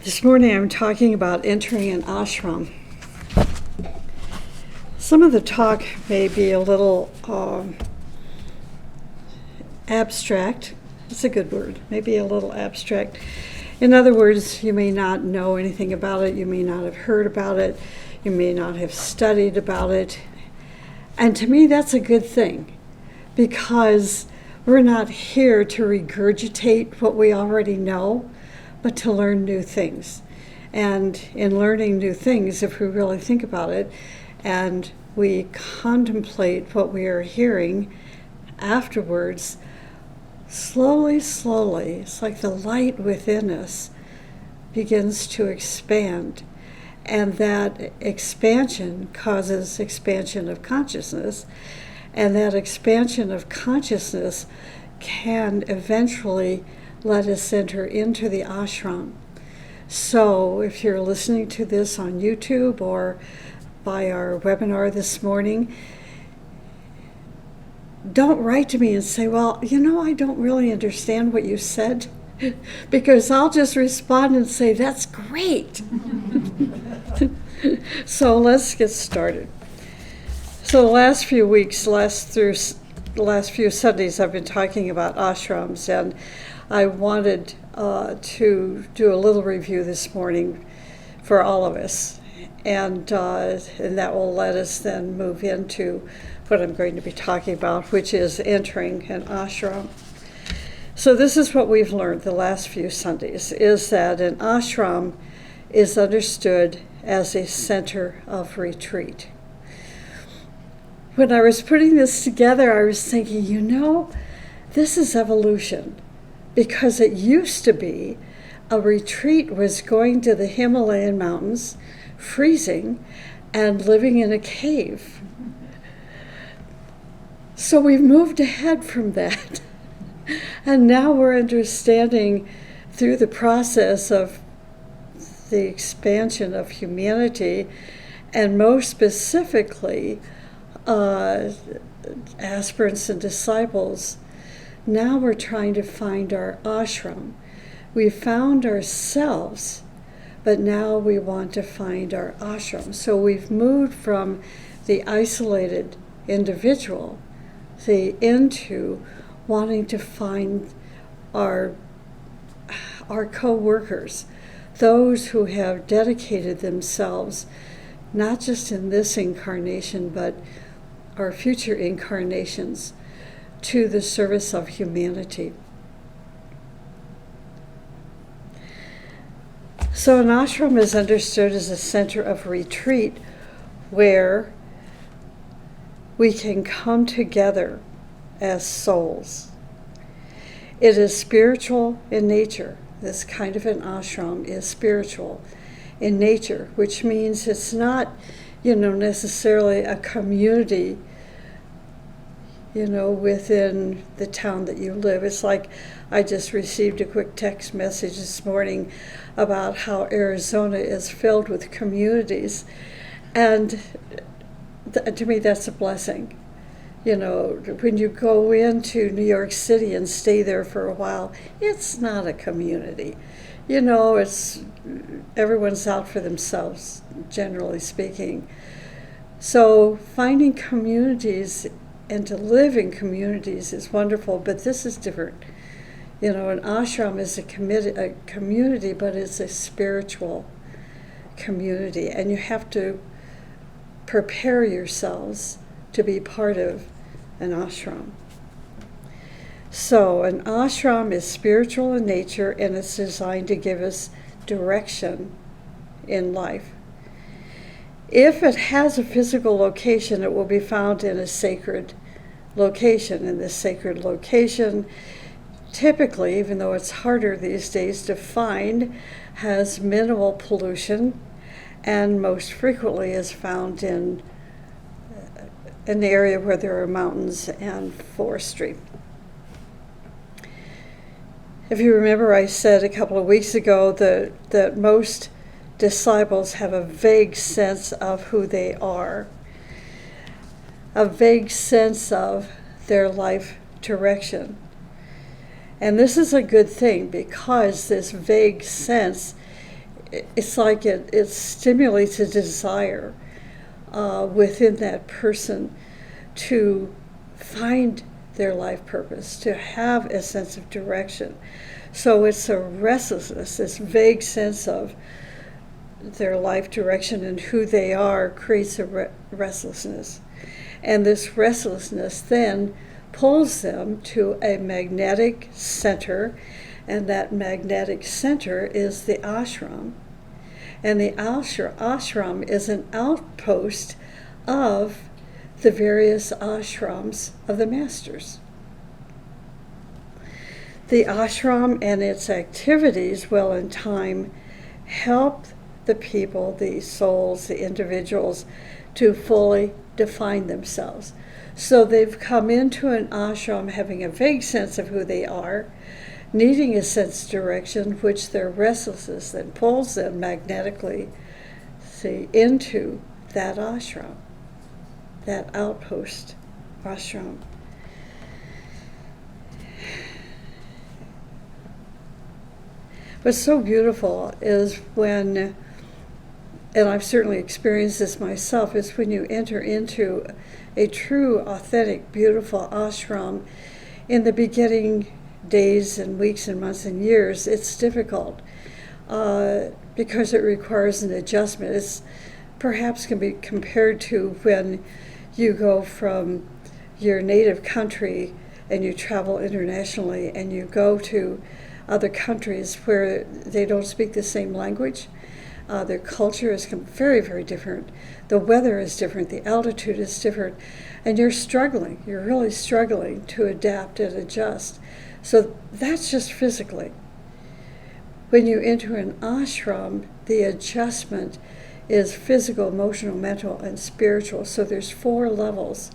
This morning I'm talking about entering an ashram. Some of the talk may be a little abstract. It's a good word, maybe a little abstract. In other words, you may not know anything about it, you may not have heard about it, you may not have studied about it. And to me, that's a good thing, because we're not here to regurgitate what we already know, but to learn new things. And in learning new things, if we really think about it, and we contemplate what we are hearing afterwards, slowly, it's like the light within us begins to expand. And that expansion causes expansion of consciousness. And that expansion of consciousness can eventually let us enter into the ashram. So if you're listening to this on YouTube or by our webinar this morning, don't write to me and say, well, I don't really understand what you said, because I'll just respond and say, that's great. So let's get started. So the last few weeks, the last few Sundays, I've been talking about ashrams, and I wanted to do a little review this morning for all of us, and that will let us then move into what I'm going to be talking about, which is entering an ashram. So this is what we've learned the last few Sundays, is that an ashram is understood as a center of retreat. When I was putting this together, I was thinking, this is evolution. Because it used to be a retreat was going to the Himalayan mountains, freezing, and living in a cave. So we've moved ahead from that. And now we're understanding through the process of the expansion of humanity, and most specifically, aspirants and disciples. Now we're trying to find our ashram. We found ourselves, but now we want to find our ashram. So we've moved from the isolated individual into wanting to find our co-workers, those who have dedicated themselves, not just in this incarnation, but our future incarnations, to the service of humanity. So an ashram is understood as a center of retreat where we can come together as souls. It is spiritual in nature. This kind of an ashram is spiritual in nature, which means it's not, necessarily a community within the town that you live. It's like I just received a quick text message this morning about how Arizona is filled with communities. And to me, that's a blessing. When you go into New York City and stay there for a while, it's not a community. It's everyone's out for themselves, generally speaking. So finding communities and to live in communities is wonderful, but this is different. An ashram is a community, but it's a spiritual community, and you have to prepare yourselves to be part of an ashram. So an ashram is spiritual in nature, and it's designed to give us direction in life. If it has a physical location, it will be found in a sacred location. And this sacred location, typically, even though it's harder these days to find, has minimal pollution, and most frequently is found in an area where there are mountains and forestry. If you remember, I said a couple of weeks ago that most disciples have a vague sense of who they are, a vague sense of their life direction. And this is a good thing, because this vague sense it's like it stimulates a desire within that person to find their life purpose, to have a sense of direction. So it's a restlessness, this vague sense of their life direction and who they are creates a restlessness. And this restlessness then pulls them to a magnetic center, and that magnetic center is the ashram. And the ashram is an outpost of the various ashrams of the masters. The ashram and its activities will in time help the people, the souls, the individuals, to fully define themselves. So they've come into an ashram having a vague sense of who they are, needing a sense of direction, which their restlessness then pulls them magnetically, into that ashram, that outpost ashram. What's so beautiful is when, and I've certainly experienced this myself, is when you enter into a true, authentic, beautiful ashram. In the beginning days and weeks and months and years, it's difficult because it requires an adjustment. It's perhaps can be compared to when you go from your native country and you travel internationally and you go to other countries where they don't speak the same language. Their culture is very, very different. The weather is different. The altitude is different. And you're struggling. You're really struggling to adapt and adjust. So that's just physically. When you enter an ashram, the adjustment is physical, emotional, mental, and spiritual. So there's 4 levels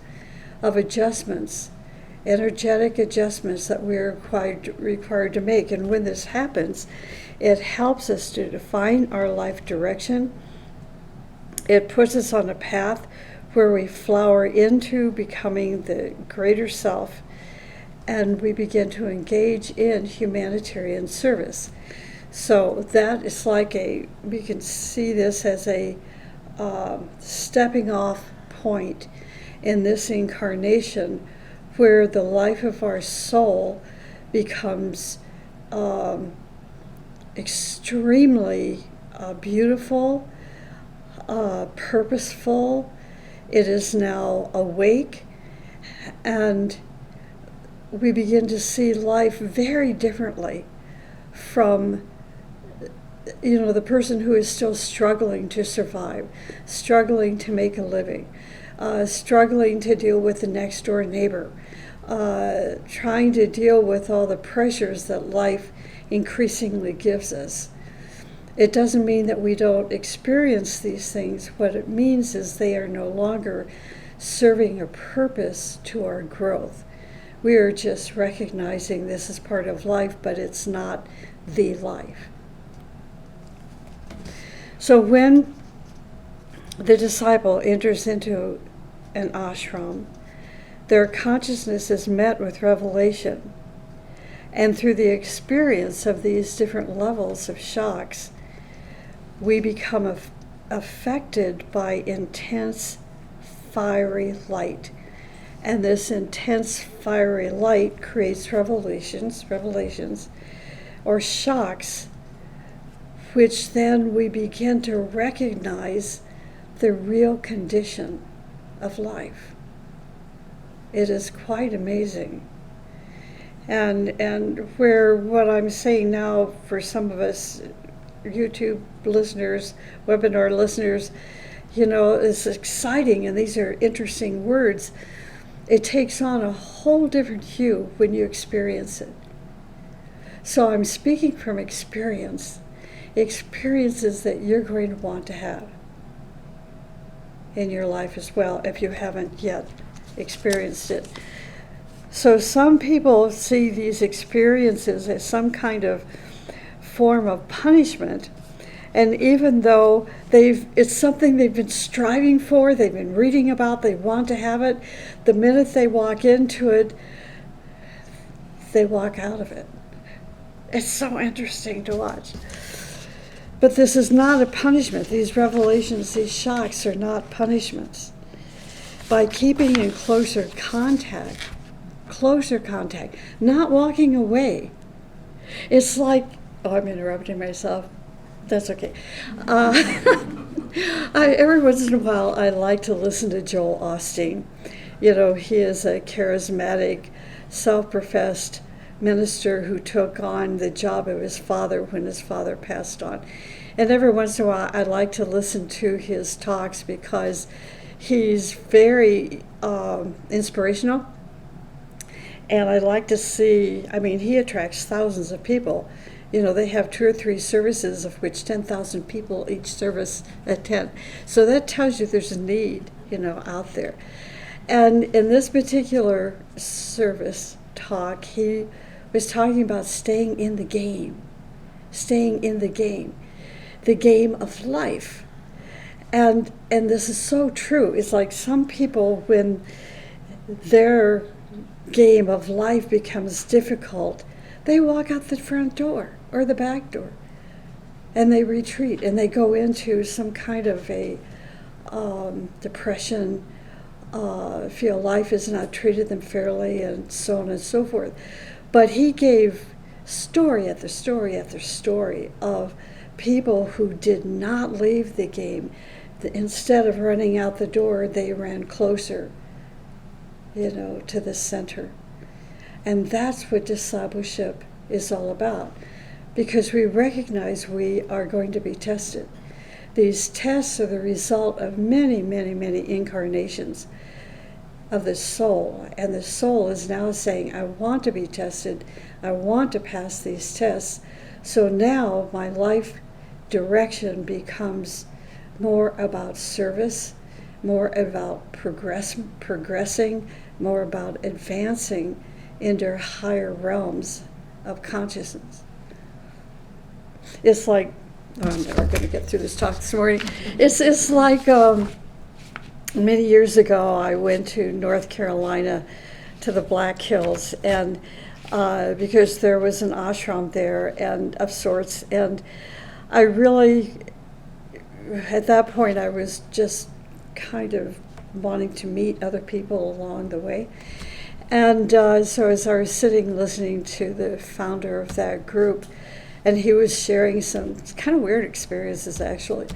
of adjustments, energetic adjustments that we're required to make. And when this happens, it helps us to define our life direction. It puts us on a path where we flower into becoming the greater self, and we begin to engage in humanitarian service. So that is like we can see this as a stepping off point in this incarnation where the life of our soul becomes extremely beautiful, purposeful. It is now awake, and we begin to see life very differently from the person who is still struggling to survive, struggling to make a living, struggling to deal with the next door neighbor, trying to deal with all the pressures that life increasingly gives us. It doesn't mean that we don't experience these things. What it means is they are no longer serving a purpose to our growth. We are just recognizing this is part of life, but it's not the life. So when the disciple enters into an ashram, their consciousness is met with revelation. And through the experience of these different levels of shocks, we become affected by intense, fiery light. And this intense, fiery light creates revelations, or shocks, which then we begin to recognize the real condition of life. It is quite amazing. And where what I'm saying now for some of us YouTube listeners, webinar listeners, is exciting, and these are interesting words. It takes on a whole different hue when you experience it. So I'm speaking from experiences that you're going to want to have in your life as well if you haven't yet experienced it. So some people see these experiences as some kind of form of punishment, and even though it's something they've been striving for, they've been reading about, they want to have it, the minute they walk into it, they walk out of it. It's so interesting to watch. But this is not a punishment. These revelations, these shocks are not punishments. By keeping in closer contact, not walking away. It's like, oh, I'm interrupting myself. That's okay. Every once in a while, I like to listen to Joel Osteen. You know, he is a charismatic, self-professed minister who took on the job of his father when his father passed on. And every once in a while, I like to listen to his talks because he's very inspirational. And I like to see, I mean, he attracts thousands of people. You know, they have 2 or 3 services of which 10,000 people each service attend. So that tells you there's a need, you know, out there. And in this particular service talk, he was talking about staying in the game of life. And this is so true. It's like some people, when their game of life becomes difficult, they walk out the front door or the back door, and they retreat, and they go into some kind of a depression, feel life has not treated them fairly, and so on and so forth. But he gave story after story after story of people who did not leave the game. Instead of running out the door, they ran closer, you know, to the center. And that's what discipleship is all about, because we recognize we are going to be tested. These tests are the result of many, many, many incarnations of the soul. And the soul is now saying, I want to be tested. I want to pass these tests. So now my life direction becomes more about service, more about progressing, more about advancing into higher realms of consciousness. It's like, oh, I'm never going to get through this talk this morning. It's like many years ago, I went to North Carolina to the Black Hills, and because there was an ashram there and of sorts, and I really, at that point, I was just kind of wanting to meet other people along the way. And so as I was sitting listening to the founder of that group, and he was sharing some kind of weird experiences, actually.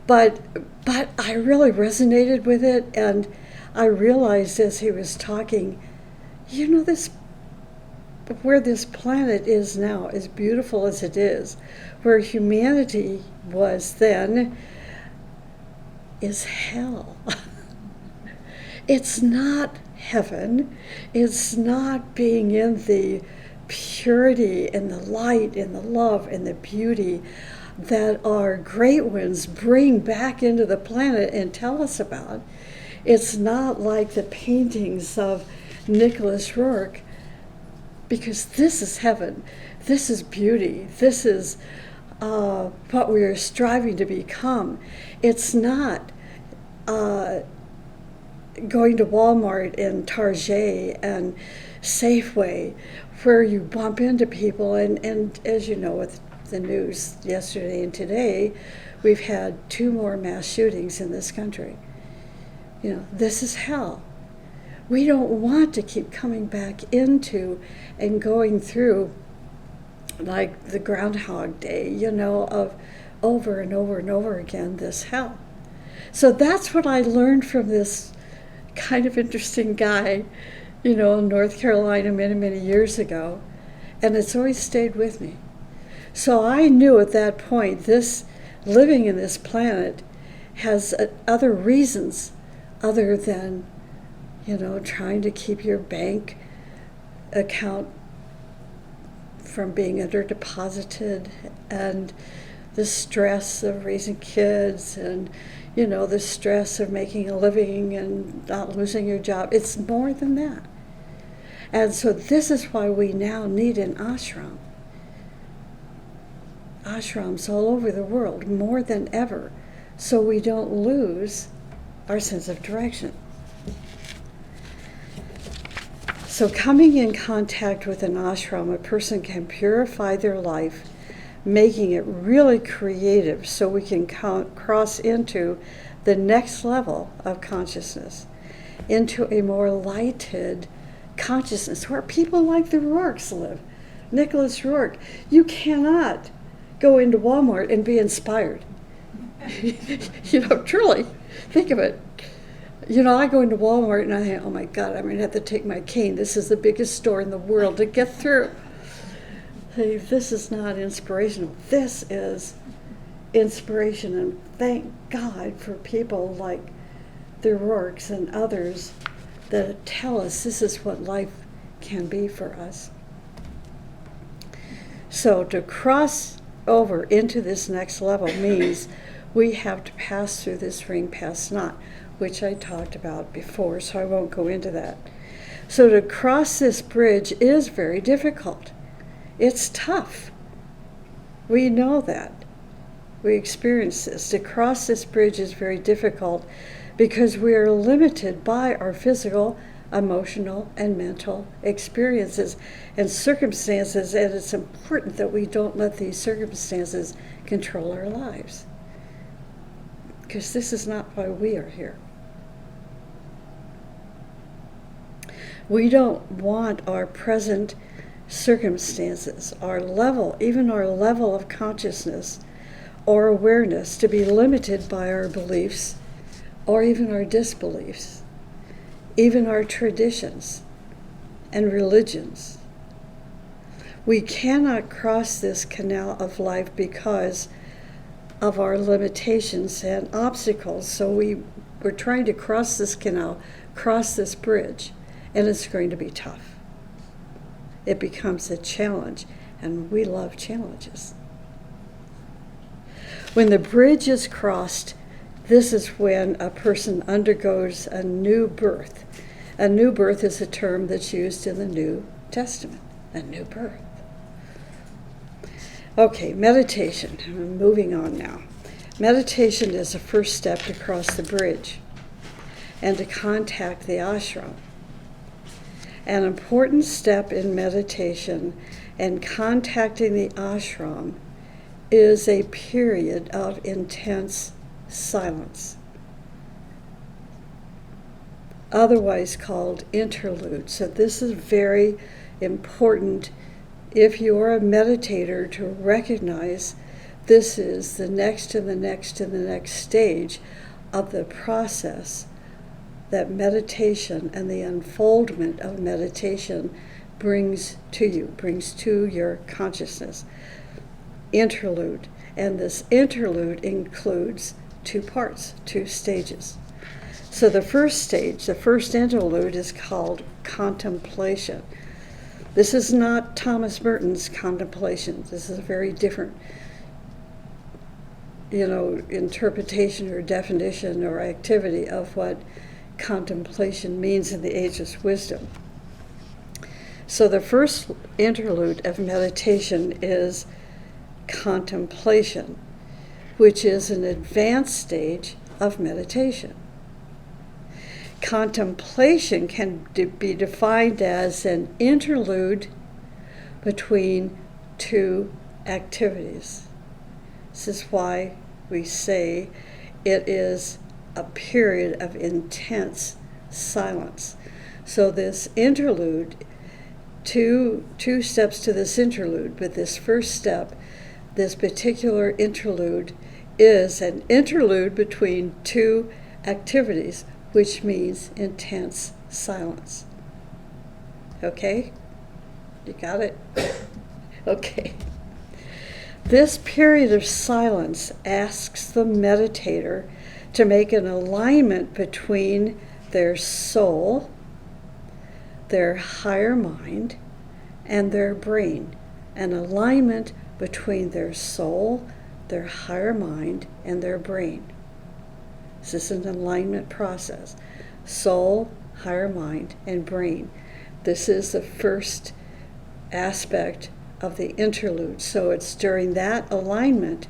But I really resonated with it, and I realized as he was talking, you know, where this planet is now, as beautiful as it is, where humanity was then, is hell. It's not heaven. It's not being in the purity and the light and the love and the beauty that our great ones bring back into the planet and tell us about. It's not like the paintings of Nicholas Rourke, because this is heaven. This is beauty. This is what we are striving to become. It's not going to Walmart and Target and Safeway, where you bump into people, and as you know, with the news yesterday and today, we've had 2 more mass shootings in this country. You know, this is hell. We don't want to keep coming back into and going through like the Groundhog Day, you know, of over and over and over again, this hell. So that's what I learned from this kind of interesting guy, you know, in North Carolina many, many years ago, and it's always stayed with me. So I knew at that point, this living in this planet has other reasons other than, you know, trying to keep your bank account from being under-deposited, and the stress of raising kids, and, you know, the stress of making a living and not losing your job. It's more than that. And so this is why we now need an ashram. Ashrams all over the world, more than ever, so we don't lose our sense of direction. So coming in contact with an ashram, a person can purify their life making it really creative so we can cross into the next level of consciousness, into a more lighted consciousness where people like the Rourkes live. Nicholas Rourke, you cannot go into Walmart and be inspired. Truly, think of it. I go into Walmart and I think, oh my God, I'm going to have to take my cane. This is the biggest store in the world to get through. Hey, this is not inspirational. This is inspiration, and thank God for people like the Rourkes and others that tell us this is what life can be for us. So to cross over into this next level means we have to pass through this ring past knot, which I talked about before, so I won't go into that. So to cross this bridge is very difficult. It's tough. We know that. We experience this. To cross this bridge is very difficult because we are limited by our physical, emotional, and mental experiences and circumstances, and it's important that we don't let these circumstances control our lives, because this is not why we are here. We don't want our present circumstances, our level, even our level of consciousness or awareness, to be limited by our beliefs or even our disbeliefs, even our traditions and religions. We cannot cross this canal of life because of our limitations and obstacles. So we're trying to cross this canal, cross this bridge, and it's going to be tough. It becomes a challenge, and we love challenges. When the bridge is crossed, this is when a person undergoes a new birth. A new birth is a term that's used in the New Testament, a new birth. Okay, meditation. I'm moving on now. Meditation is the first step to cross the bridge and to contact the ashram. An important step in meditation and contacting the ashram is a period of intense silence, otherwise called interlude. So this is very important if you are a meditator to recognize this is the next and the next and the next stage of the process that meditation and the unfoldment of meditation brings to you, brings to your consciousness. Interlude. And this interlude includes two parts, two stages. So the first stage, the first interlude, is called contemplation. This is not Thomas Merton's contemplation. This is a very different, interpretation or definition or activity of what contemplation means in the ageless wisdom. So the first interlude of meditation is contemplation, which is an advanced stage of meditation. Contemplation can be defined as an interlude between two activities. This is why we say it is a period of intense silence. So this interlude, two steps to this interlude, but this first step, this particular interlude, is an interlude between two activities, which means intense silence. Okay? You got it? Okay. This period of silence asks the meditator to make an alignment between their soul, their higher mind, and their brain. An alignment between their soul, their higher mind, and their brain. This is an alignment process. Soul, higher mind, and brain. This is the first aspect of the interlude. So it's during that alignment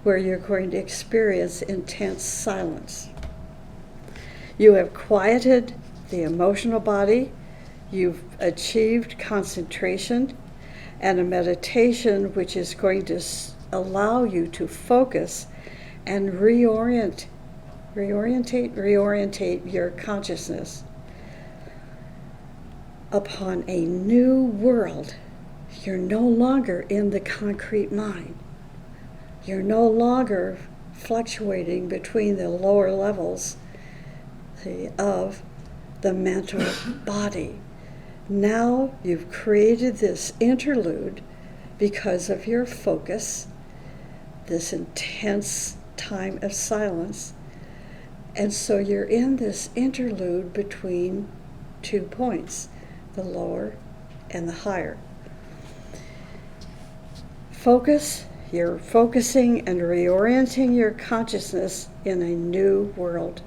where you're going to experience intense silence. You have quieted the emotional body, you've achieved concentration, and a meditation which is going to allow you to focus and reorientate your consciousness upon a new world. You're no longer in the concrete mind. You're no longer fluctuating between the lower levels of the mental body. Now you've created this interlude because of your focus, this intense time of silence. And so you're in this interlude between 2 points, the lower and the higher. Focus, you're focusing and reorienting your consciousness in a new world.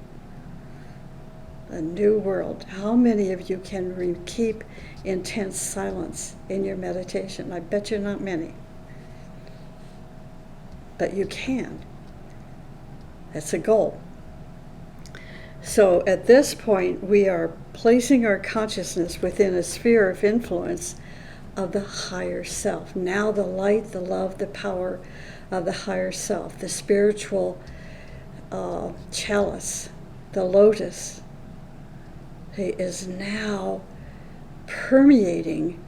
A new world. How many of you can keep intense silence in your meditation? I bet you not many. But you can. That's a goal. So at this point, we are placing our consciousness within a sphere of influence of the higher self. Now the light, the love, the power of the higher self, the spiritual chalice, the lotus, is now permeating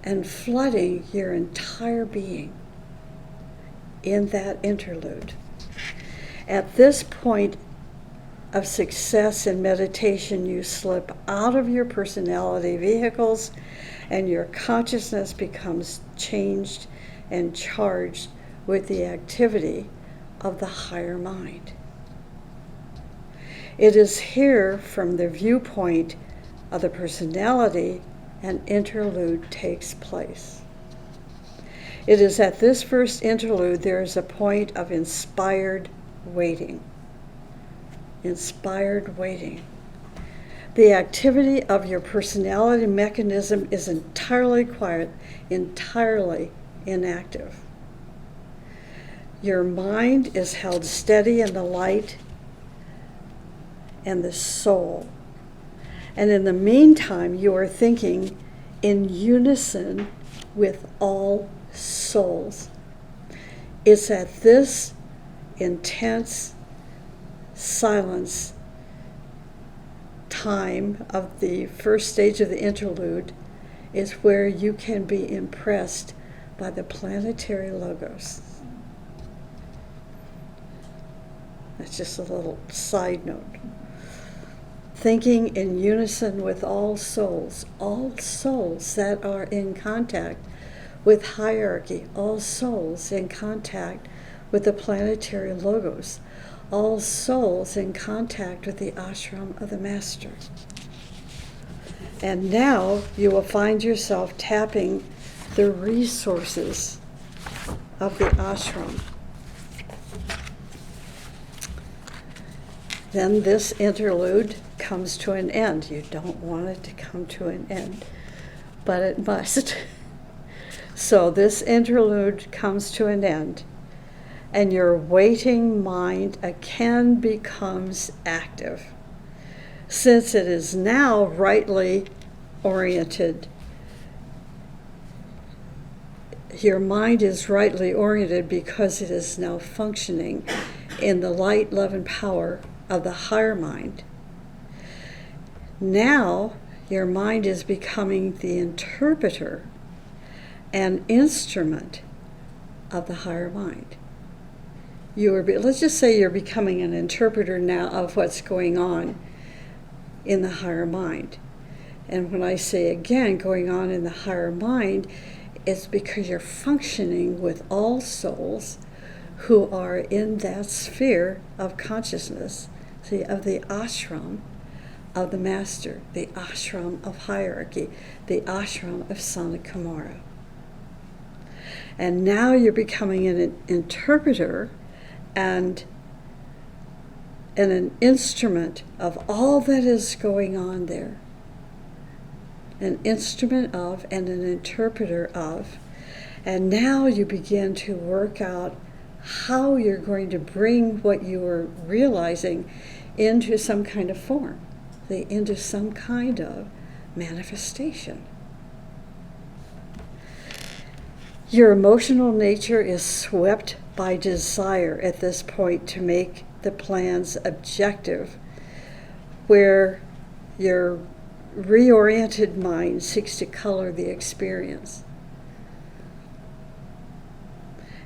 and flooding your entire being in that interlude. At this point of success in meditation, you slip out of your personality vehicles and your consciousness becomes changed and charged with the activity of the higher mind. It is here, from the viewpoint of the personality, an interlude takes place. It is at this first interlude there is a point of inspired waiting. Inspired waiting. The activity of your personality mechanism is entirely quiet, entirely inactive. Your mind is held steady in the light and the soul. And in the meantime, you are thinking in unison with all souls. It's at this intense silence time of the first stage of the interlude is where you can be impressed by the planetary logos. That's just a little side note. Thinking in unison with all souls that are in contact with hierarchy, all souls in contact with the planetary logos, all souls in contact with the ashram of the master. And now you will find yourself tapping the resources of the ashram. Then this interlude comes to an end. You don't want it to come to an end, but it must. So this interlude comes to an end, and your waiting mind again becomes active, since it is now rightly oriented. Your mind is rightly oriented because it is now functioning in the light, love, and power of the higher mind. Now your mind is becoming the interpreter and instrument of the higher mind. Let's just say you're becoming an interpreter now of what's going on in the higher mind. And when I say again going on in the higher mind, it's because you're functioning with all souls who are in that sphere of consciousness, of the ashram of the master, the ashram of hierarchy, the ashram of Sanakumara. And now you're becoming an interpreter and an instrument of all that is going on there. An instrument of and an interpreter of. And now you begin to work out how you're going to bring what you are realizing into some kind of form, into some kind of manifestation. Your emotional nature is swept by desire at this point to make the plans objective, where your reoriented mind seeks to color the experience.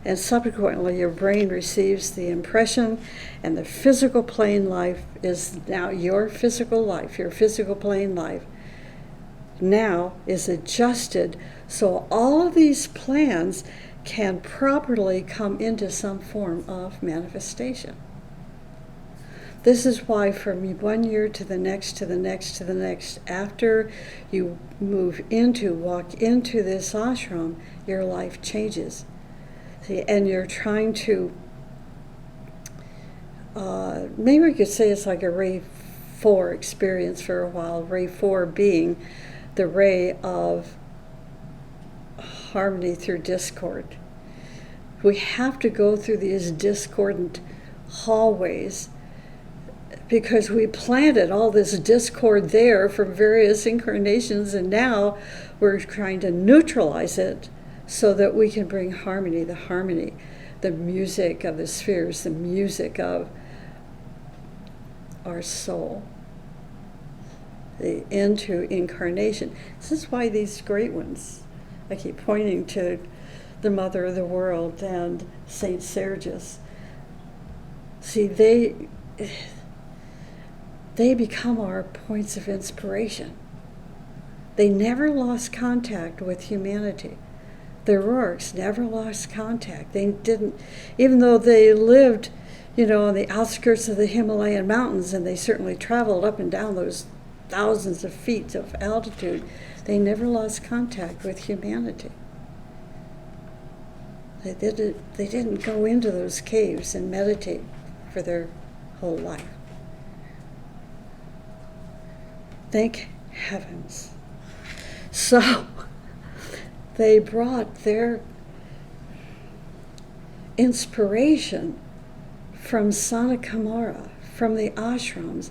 And subsequently, your brain receives the impression, and the physical plane life is now your physical life, your physical plane life now is adjusted so all of these plans can properly come into some form of manifestation. This is why from 1 year to the next, to the next, to the next, after you walk into this ashram, your life changes. See, and you're trying to, maybe we could say it's like a Ray 4 experience for a while, Ray 4 being the ray of harmony through discord. We have to go through these discordant hallways because we planted all this discord there from various incarnations, and now we're trying to neutralize it so that we can bring harmony, the music of the spheres, the music of our soul into incarnation. This is why these great ones, I keep pointing to the Mother of the World and Saint Sergius. See, they become our points of inspiration. They never lost contact with humanity. The Rourkes never lost contact. They didn't, even though they lived, on the outskirts of the Himalayan mountains, and they certainly traveled up and down those thousands of feet of altitude, they never lost contact with humanity. They didn't go into those caves and meditate for their whole life. Thank heavens. So they brought their inspiration from Sanakamara, from the ashrams,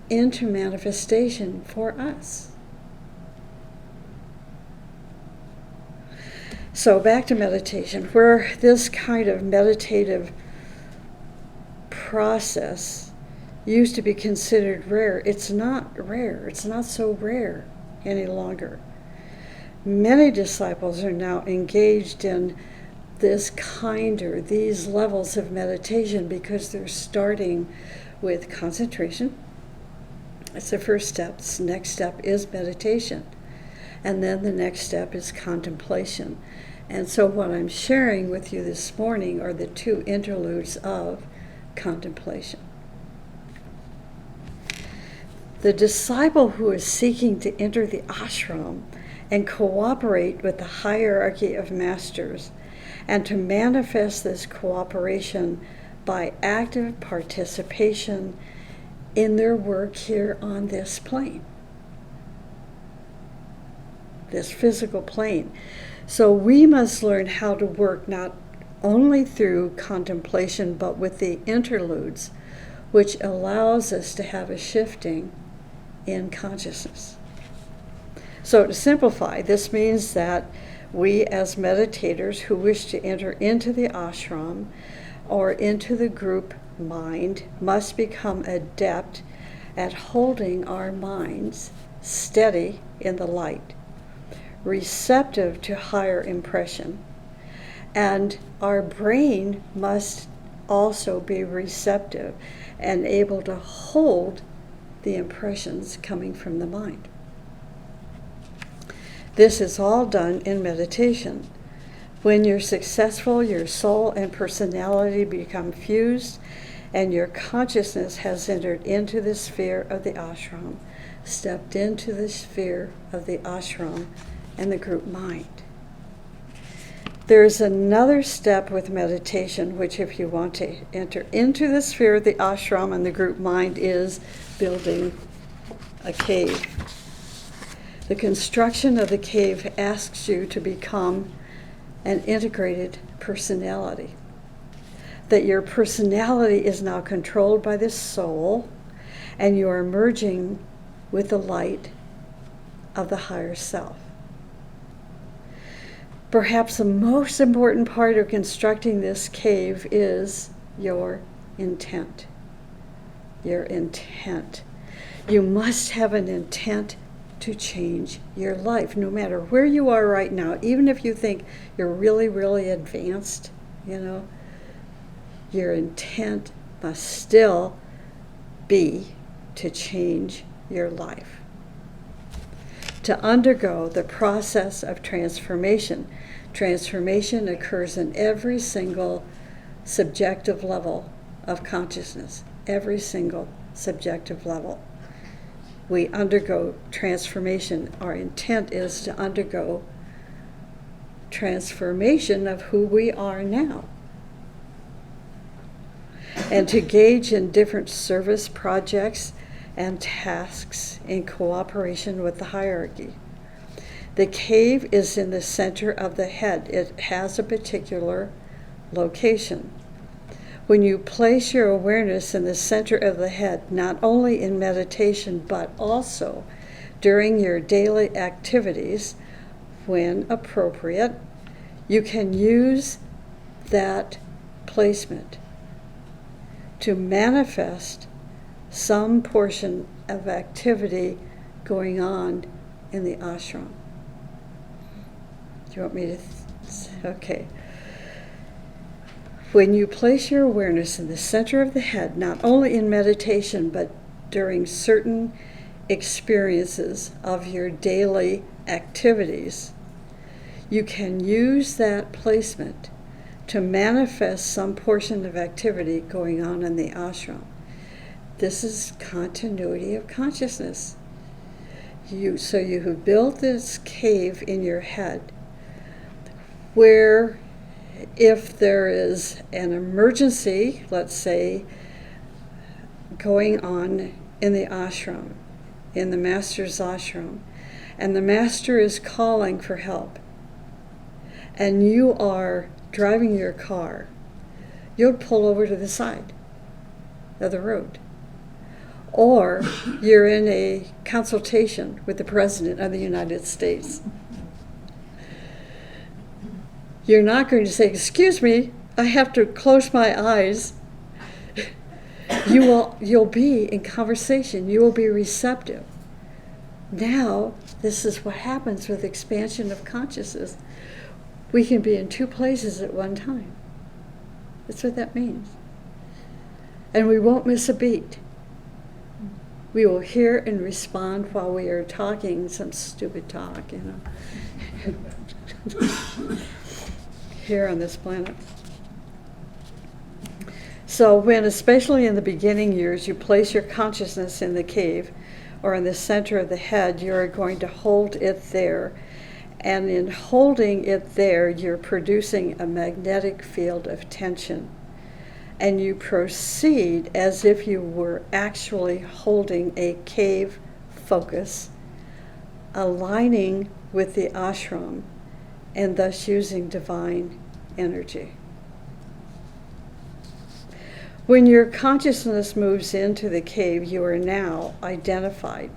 into manifestation for us. So back to meditation, where this kind of meditative process used to be considered rare. It's not rare. It's not so rare any longer. Many disciples are now engaged in these levels of meditation because they're starting with concentration. It's the first step. The next step is meditation. And then the next step is contemplation. And so what I'm sharing with you this morning are the two interludes of contemplation. The disciple who is seeking to enter the ashram and cooperate with the hierarchy of masters, and to manifest this cooperation by active participation in their work here on this plane, this physical plane. So we must learn how to work not only through contemplation, but with the interludes, which allows us to have a shifting in consciousness. So to simplify, this means that we as meditators who wish to enter into the ashram or into the group mind must become adept at holding our minds steady in the light, receptive to higher impression, and our brain must also be receptive and able to hold the impressions coming from the mind. This is all done in meditation. When you're successful, your soul and personality become fused, and your consciousness has entered into the sphere of the ashram, stepped into the sphere of the ashram and the group mind. There's another step with meditation, which if you want to enter into the sphere of the ashram and the group mind, is building a cave. The construction of the cave asks you to become an integrated personality. That your personality is now controlled by the soul, and you are merging with the light of the higher self. Perhaps the most important part of constructing this cave is your intent. Your intent. You must have an intent to change your life, no matter where you are right now. Even if you think you're really, really advanced, your intent must still be to change your life. To undergo the process of transformation. Transformation occurs in every single subjective level of consciousness. Every single subjective level. We undergo transformation. Our intent is to undergo transformation of who we are now. And to engage in different service projects and tasks in cooperation with the hierarchy. The cave is in the center of the head. It has a particular location. When you place your awareness in the center of the head, not only in meditation, but also during your daily activities, when appropriate, you can use that placement to manifest some portion of activity going on in the ashram. Do you want me to? Okay. When you place your awareness in the center of the head, not only in meditation, but during certain experiences of your daily activities, you can use that placement to manifest some portion of activity going on in the ashram. This is continuity of consciousness. So you have built this cave in your head where if there is an emergency, let's say, going on in the ashram, in the master's ashram, and the master is calling for help, and you are driving your car, you'll pull over to the side of the road. Or you're in a consultation with the President of the United States. You're not going to say, "Excuse me, I have to close my eyes." You'll be in conversation. You will be receptive. Now, this is what happens with expansion of consciousness. We can be in two places at one time. That's what that means. And we won't miss a beat. We will hear and respond while we are talking some stupid talk, here on this planet. So when, especially in the beginning years, you place your consciousness in the cave or in the center of the head, you are going to hold it there. And in holding it there, you're producing a magnetic field of tension. And you proceed as if you were actually holding a cave focus, aligning with the ashram, and thus using divine energy. When your consciousness moves into the cave, you are now identified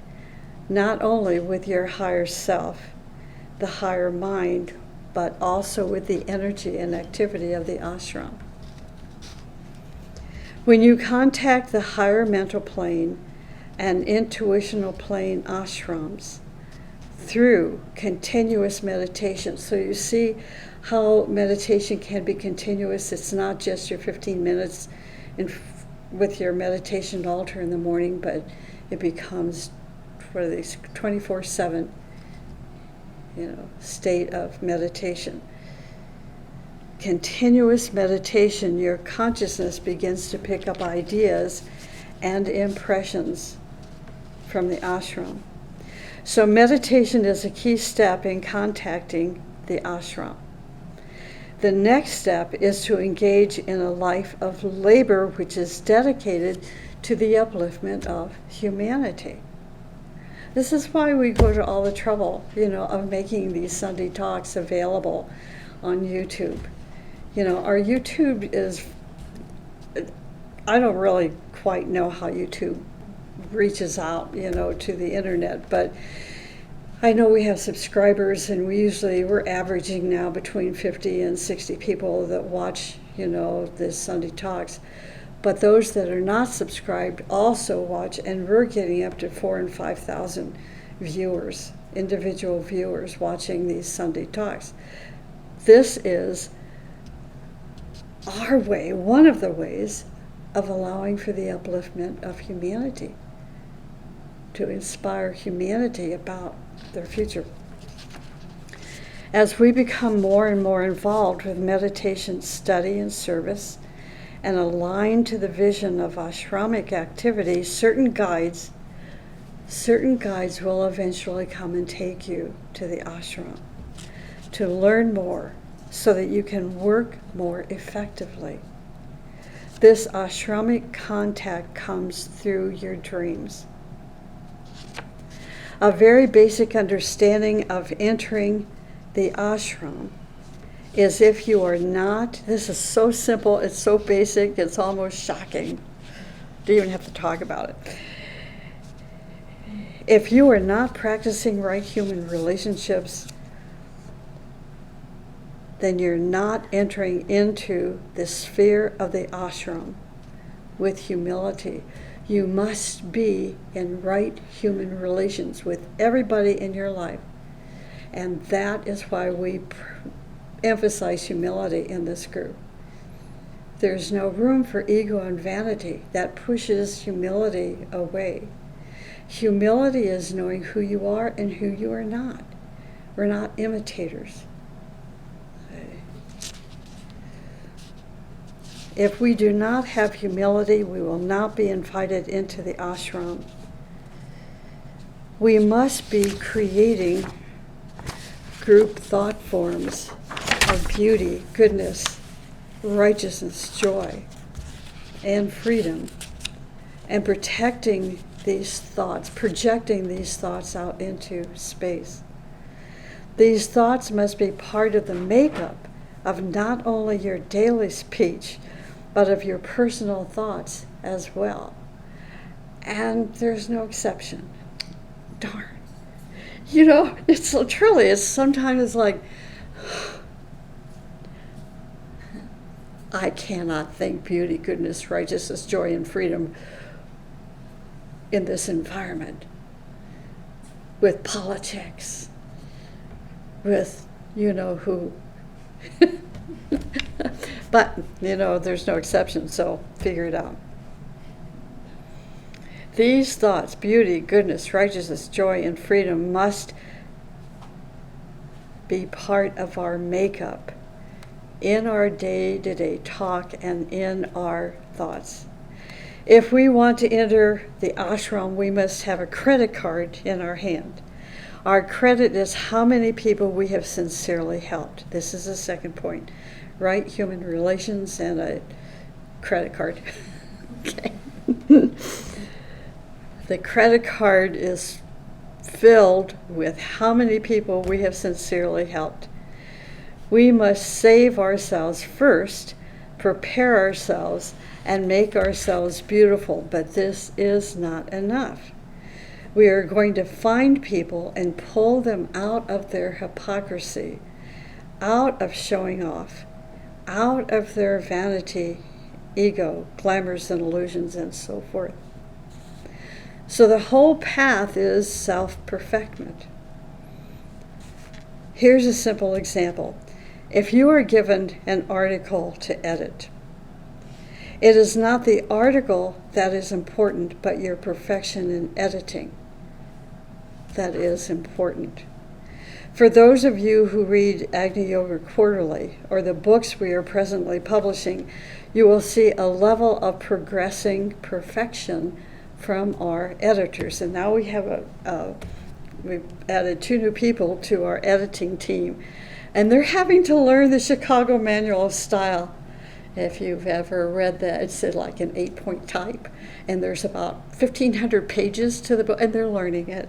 not only with your higher self, the higher mind, but also with the energy and activity of the ashram. When you contact the higher mental plane and intuitional plane ashrams through continuous meditation, so you see how meditation can be continuous. It's not just your 15 minutes with your meditation altar in the morning, but it becomes, 24/7, state of meditation. Continuous meditation, your consciousness begins to pick up ideas and impressions from the ashram. So meditation is a key step in contacting the ashram. The next step is to engage in a life of labor which is dedicated to the upliftment of humanity. This is why we go to all the trouble, of making these Sunday talks available on YouTube. Our YouTube is, I don't really quite know how YouTube reaches out, to the internet, but I know we have subscribers, and we're averaging now between 50 and 60 people that watch, this Sunday Talks. But those that are not subscribed also watch, and we're getting up to 4,000 and 5,000 viewers, individual viewers watching these Sunday Talks. This is our way, one of the ways of allowing for the upliftment of humanity, to inspire humanity about their future. As we become more and more involved with meditation, study, and service, and aligned to the vision of ashramic activities, certain guides will eventually come and take you to the ashram to learn more so that you can work more effectively. This ashramic contact comes through your dreams. A very basic understanding of entering the ashram is, if you are not, this is so simple, it's so basic, it's almost shocking to even have to talk about it. If you are not practicing right human relationships, then you're not entering into the sphere of the ashram with humility. You must be in right human relations with everybody in your life. And that is why we emphasize humility in this group. There's no room for ego and vanity. That pushes humility away. Humility is knowing who you are and who you are not. We're not imitators. If we do not have humility, we will not be invited into the ashram. We must be creating group thought forms of beauty, goodness, righteousness, joy, and freedom, and protecting these thoughts, projecting these thoughts out into space. These thoughts must be part of the makeup of not only your daily speech, but of your personal thoughts as well. And there's no exception. Darn. It's sometimes like, I cannot think beauty, goodness, righteousness, joy, and freedom in this environment with politics, with who. But, there's no exception, so figure it out. These thoughts, beauty, goodness, righteousness, joy, and freedom, must be part of our makeup in our day-to-day talk and in our thoughts. If we want to enter the ashram, we must have a credit card in our hand. Our credit is how many people we have sincerely helped. This is the second point. Right human relations and a credit card. Okay. The credit card is filled with how many people we have sincerely helped. We must save ourselves first, prepare ourselves, and make ourselves beautiful, but this is not enough. We are going to find people and pull them out of their hypocrisy, out of showing off, out of their vanity, ego, glamours and illusions, and so forth. So the whole path is self-perfectment. Here's a simple example. If you are given an article to edit, it is not the article that is important, but your perfection in editing that is important. For those of you who read Agni Yoga Quarterly, or the books we are presently publishing, you will see a level of progressing perfection from our editors. And now we have we've added 2 new people to our editing team, and they're having to learn the Chicago Manual of Style. If you've ever read that, it's like an 8-point type, and there's about 1,500 pages to the book, and they're learning it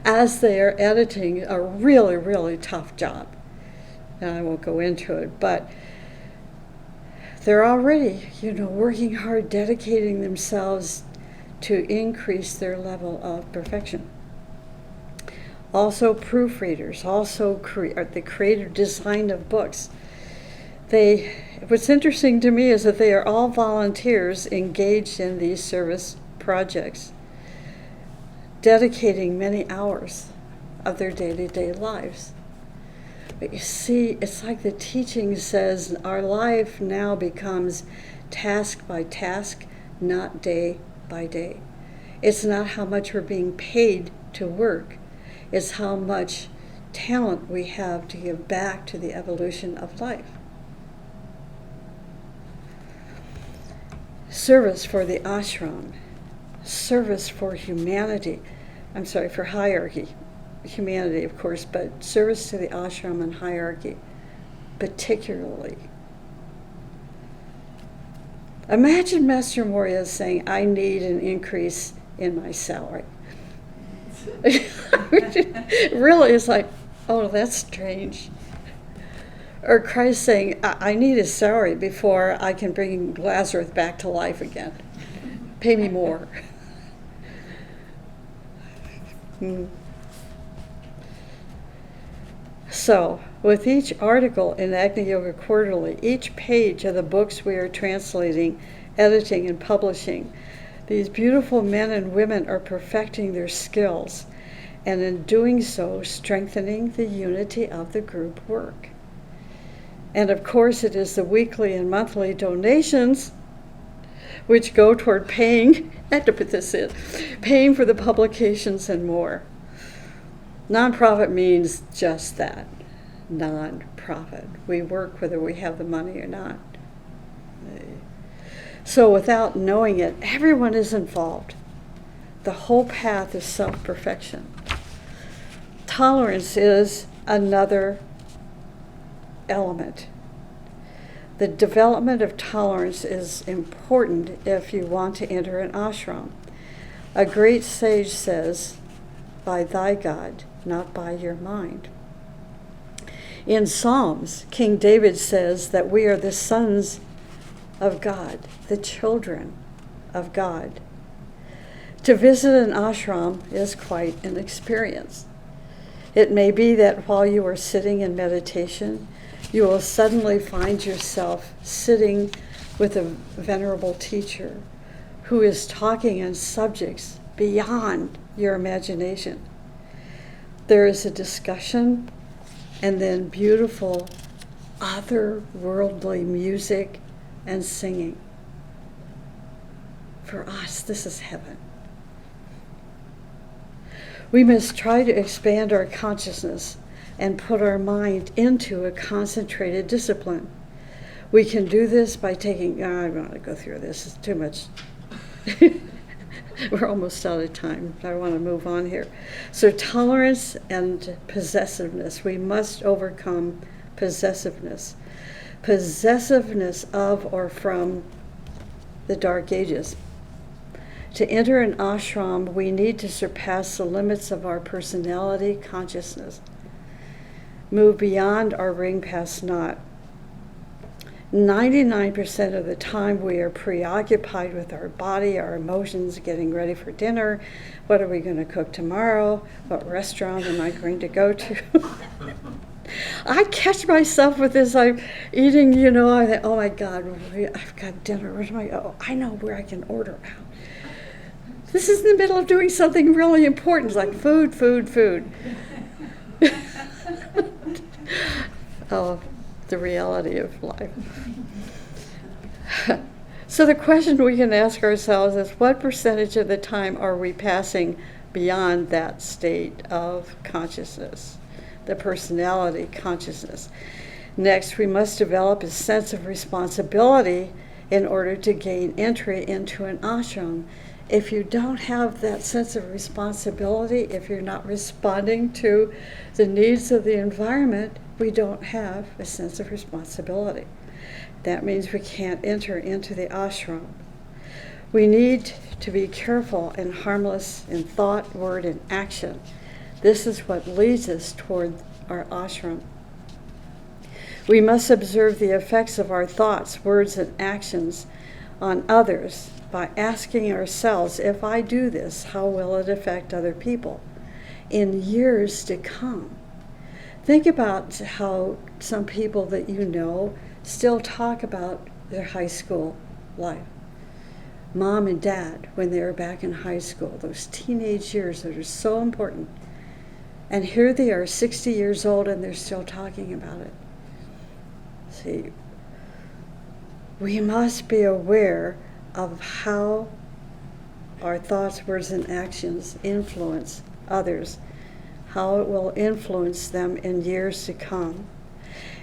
as they are editing a really, really tough job. And I won't go into it, but they're already, working hard, dedicating themselves to increase their level of perfection. also proofreaders, also the creative design of books. What's interesting to me is that they are all volunteers engaged in these service projects, dedicating many hours of their day-to-day lives. But you see, it's like the teaching says, our life now becomes task by task, not day by day. It's not how much we're being paid to work. It's how much talent we have to give back to the evolution of life. Service for the ashram. Service for humanity. For hierarchy. Humanity, of course, but service to the ashram and hierarchy, particularly. Imagine Master Moria saying, I need an increase in my salary. Really, it's like, oh, that's strange. Or Christ saying, I need a salary before I can bring Lazarus back to life again. Pay me more. So, with each article in Agni Yoga Quarterly, each page of the books we are translating, editing, and publishing, these beautiful men and women are perfecting their skills, and in doing so, strengthening the unity of the group work. And of course, it is the weekly and monthly donations which go toward paying, I have to put this in, paying for the publications and more. Nonprofit means just that, nonprofit. We work whether we have the money or not. So without knowing it, everyone is involved. The whole path is self-perfection. Tolerance is another element. The development of tolerance is important if you want to enter an ashram. A great sage says, by thy God, not by your mind. In Psalms, King David says that we are the sons of God, the children of God. To visit an ashram is quite an experience. It may be that while you are sitting in meditation, you will suddenly find yourself sitting with a venerable teacher who is talking on subjects beyond your imagination. There is a discussion and then beautiful otherworldly music and singing. For us, this is heaven. We must try to expand our consciousness and put our mind into a concentrated discipline. We can do this by taking, I don't want to go through this, it's too much. We're almost out of time. I want to move on here. So tolerance and possessiveness. We must overcome possessiveness. Possessiveness of or from the Dark Ages. To enter an ashram, we need to surpass the limits of our personality consciousness. Move beyond our ring past knot. 99% of the time we are preoccupied with our body, our emotions, getting ready for dinner. What are we going to cook tomorrow? What restaurant am I going to go to? I catch myself with this. I'm eating, I think, oh my God, I've got dinner. Where do I go? I know where I can order out. This is in the middle of doing something really important, like food. Oh, the reality of life. So the question we can ask ourselves is, what percentage of the time are we passing beyond that state of consciousness, the personality consciousness? Next, we must develop a sense of responsibility in order to gain entry into an ashram. If you don't have that sense of responsibility, if you're not responding to the needs of the environment, we don't have a sense of responsibility. That means we can't enter into the ashram. We need to be careful and harmless in thought, word, and action. This is what leads us toward our ashram. We must observe the effects of our thoughts, words, and actions on others by asking ourselves, if I do this, how will it affect other people? in years to come. Think about how some people that you know still talk about their high school life. Mom and dad, when they were back in high school, those teenage years that are so important. And here they are, 60 years old, and they're still talking about it. See, we must be aware of how our thoughts, words, and actions influence others, how it will influence them in years to come.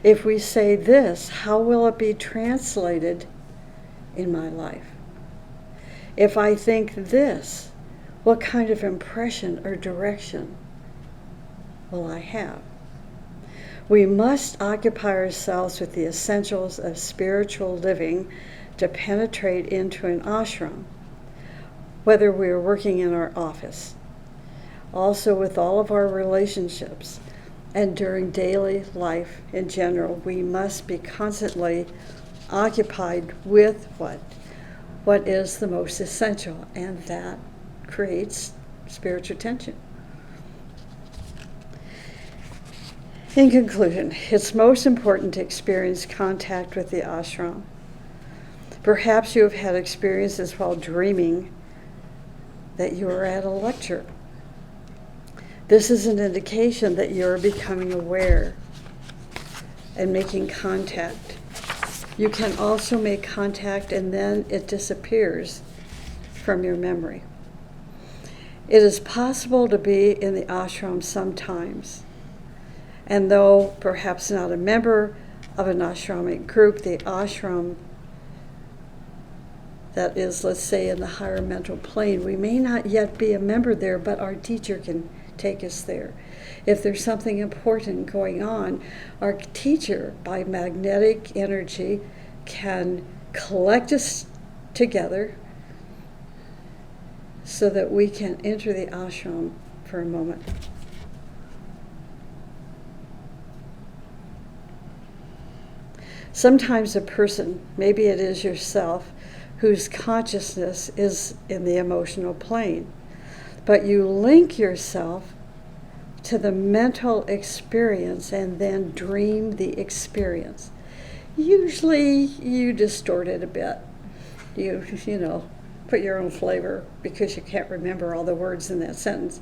If we say this, how will it be translated in my life? If I think this, what kind of impression or direction will I have? We must occupy ourselves with the essentials of spiritual living to penetrate into an ashram, whether we are working in our office, also with all of our relationships, and during daily life in general. We must be constantly occupied with what is the most essential, and that creates spiritual tension. In conclusion, it's most important to experience contact with the ashram. Perhaps you have had experiences while dreaming that you are at a lecture. This is an indication that you are becoming aware and making contact. You can also make contact and then it disappears from your memory. It is possible to be in the ashram sometimes, and though perhaps not a member of an ashramic group, the ashram that is, let's say, in the higher mental plane, we may not yet be a member there, but our teacher can take us there. If there's something important going on, our teacher, by magnetic energy, can collect us together so that we can enter the ashram for a moment. Sometimes a person, maybe it is yourself, whose consciousness is in the emotional plane, but you link yourself to the mental experience and then dream the experience. Usually you distort it a bit. You know, put your own flavor because you can't remember all the words in that sentence,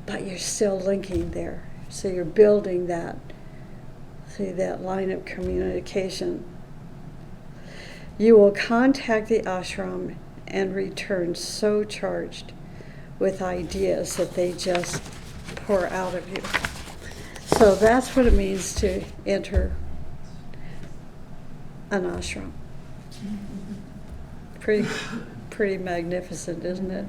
but you're still linking there. So you're building that, that line of communication. You will contact the ashram and return so charged with ideas that they just pour out of you. So that's what it means to enter an ashram. Pretty magnificent, isn't it?